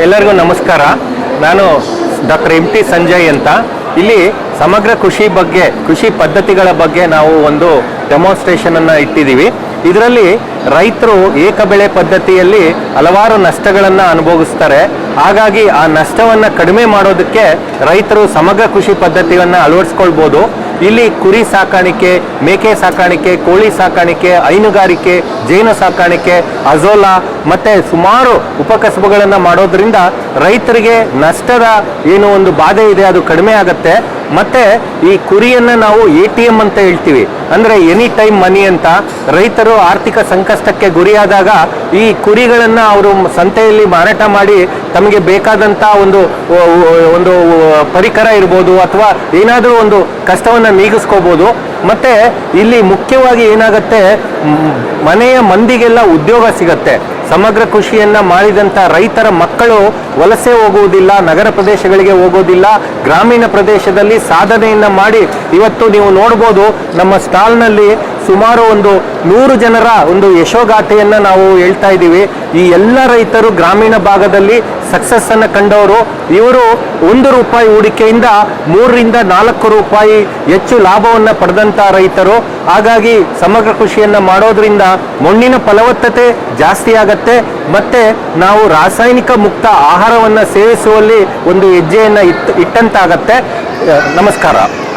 ಎಲ್ಲರಿಗೂ ನಮಸ್ಕಾರ. ನಾನು ಡಾಕ್ಟರ್ ಎಂ ಟಿ ಸಂಜಯ್ ಅಂತ. ಇಲ್ಲಿ ಸಮಗ್ರ ಕೃಷಿ ಬಗ್ಗೆ, ಕೃಷಿ ಪದ್ಧತಿಗಳ ಬಗ್ಗೆ ನಾವು ಒಂದು ಡೆಮಾನ್ಸ್ಟ್ರೇಷನ್ ಅನ್ನು ಇಟ್ಟಿದ್ದೀವಿ. ಇದರಲ್ಲಿ ರೈತರು ಏಕ ಬೆಳೆ ಪದ್ಧತಿಯಲ್ಲಿ ಹಲವಾರು ನಷ್ಟಗಳನ್ನು ಅನುಭವಿಸ್ತಾರೆ. ಹಾಗಾಗಿ ಆ ನಷ್ಟವನ್ನು ಕಡಿಮೆ ಮಾಡೋದಕ್ಕೆ ರೈತರು ಸಮಗ್ರ ಕೃಷಿ ಪದ್ಧತಿಯನ್ನು ಅಳವಡಿಸ್ಕೊಳ್ಬೋದು. ಇಲ್ಲಿ ಕುರಿ ಸಾಕಾಣಿಕೆ, ಮೇಕೆ ಸಾಕಾಣಿಕೆ, ಕೋಳಿ ಸಾಕಾಣಿಕೆ, ಹೈನುಗಾರಿಕೆ, ಜೇನು ಸಾಕಾಣಿಕೆ, ಅಜೋಲಾ ಮತ್ತು ಸುಮಾರು ಉಪಕಸಬುಗಳನ್ನು ಮಾಡೋದ್ರಿಂದ ರೈತರಿಗೆ ನಷ್ಟದ ಏನು ಒಂದು ಬಾಧೆ ಇದೆ ಅದು ಕಡಿಮೆ ಆಗುತ್ತೆ. ಮತ್ತು ಈ ಕುರಿಯನ್ನು ನಾವು ATM ಅಂತ ಹೇಳ್ತೀವಿ, ಅಂದರೆ ಎನಿ ಟೈಮ್ ಮನಿ ಅಂತ. ರೈತರು ಆರ್ಥಿಕ ಸಂಕಷ್ಟಕ್ಕೆ ಗುರಿಯಾದಾಗ ಈ ಕುರಿಗಳನ್ನು ಅವರು ಸಂತೆಯಲ್ಲಿ ಮಾರಾಟ ಮಾಡಿ ತಮಗೆ ಬೇಕಾದಂಥ ಒಂದು ಪರಿಕರ ಇರ್ಬೋದು ಅಥವಾ ಏನಾದರೂ ಒಂದು ಕಷ್ಟವನ್ನು ನೀಗಿಸ್ಕೋಬೋದು. ಮತ್ತು ಇಲ್ಲಿ ಮುಖ್ಯವಾಗಿ ಏನಾಗುತ್ತೆ, ಮನೆಯ ಮಂದಿಗೆಲ್ಲ ಉದ್ಯೋಗ ಸಿಗತ್ತೆ. ಸಮಗ್ರ ಕೃಷಿಯನ್ನು ಮಾಡಿದಂಥ ರೈತರ ಮಕ್ಕಳು ವಲಸೆ ಹೋಗುವುದಿಲ್ಲ, ನಗರ ಪ್ರದೇಶಗಳಿಗೆ ಹೋಗೋದಿಲ್ಲ, ಗ್ರಾಮೀಣ ಪ್ರದೇಶದಲ್ಲಿ ಸಾಧನೆಯನ್ನು ಮಾಡಿ ಇವತ್ತು ನೀವು ನೋಡ್ಬೋದು ನಮ್ಮ ಸ್ಟಾಲ್ನಲ್ಲಿ ಸುಮಾರು 100 ಜನರ ಒಂದು ಯಶೋಗಾಥೆಯನ್ನು ನಾವು ಹೇಳ್ತಾ ಇದ್ದೀವಿ. ಈ ಎಲ್ಲ ರೈತರು ಗ್ರಾಮೀಣ ಭಾಗದಲ್ಲಿ ಸಕ್ಸಸ್ ಅನ್ನು ಕಂಡವರು. ಇವರು ₹1 ಹೂಡಿಕೆಯಿಂದ 3 ರಿಂದ 4 ರೂಪಾಯಿ ಹೆಚ್ಚು ಲಾಭವನ್ನು ಪಡೆದಂಥ ರೈತರು. ಹಾಗಾಗಿ ಸಮಗ್ರ ಕೃಷಿಯನ್ನು ಮಾಡೋದ್ರಿಂದ ಮಣ್ಣಿನ ಫಲವತ್ತತೆ ಜಾಸ್ತಿ ಆಗತ್ತೆ, ಮತ್ತೆ ನಾವು ರಾಸಾಯನಿಕ ಮುಕ್ತ ಆಹಾರವನ್ನು ಸೇವಿಸುವಲ್ಲಿ ಒಂದು ಹೆಜ್ಜೆಯನ್ನು ಇಟ್ಟಂತಾಗತ್ತೆ. ನಮಸ್ಕಾರ.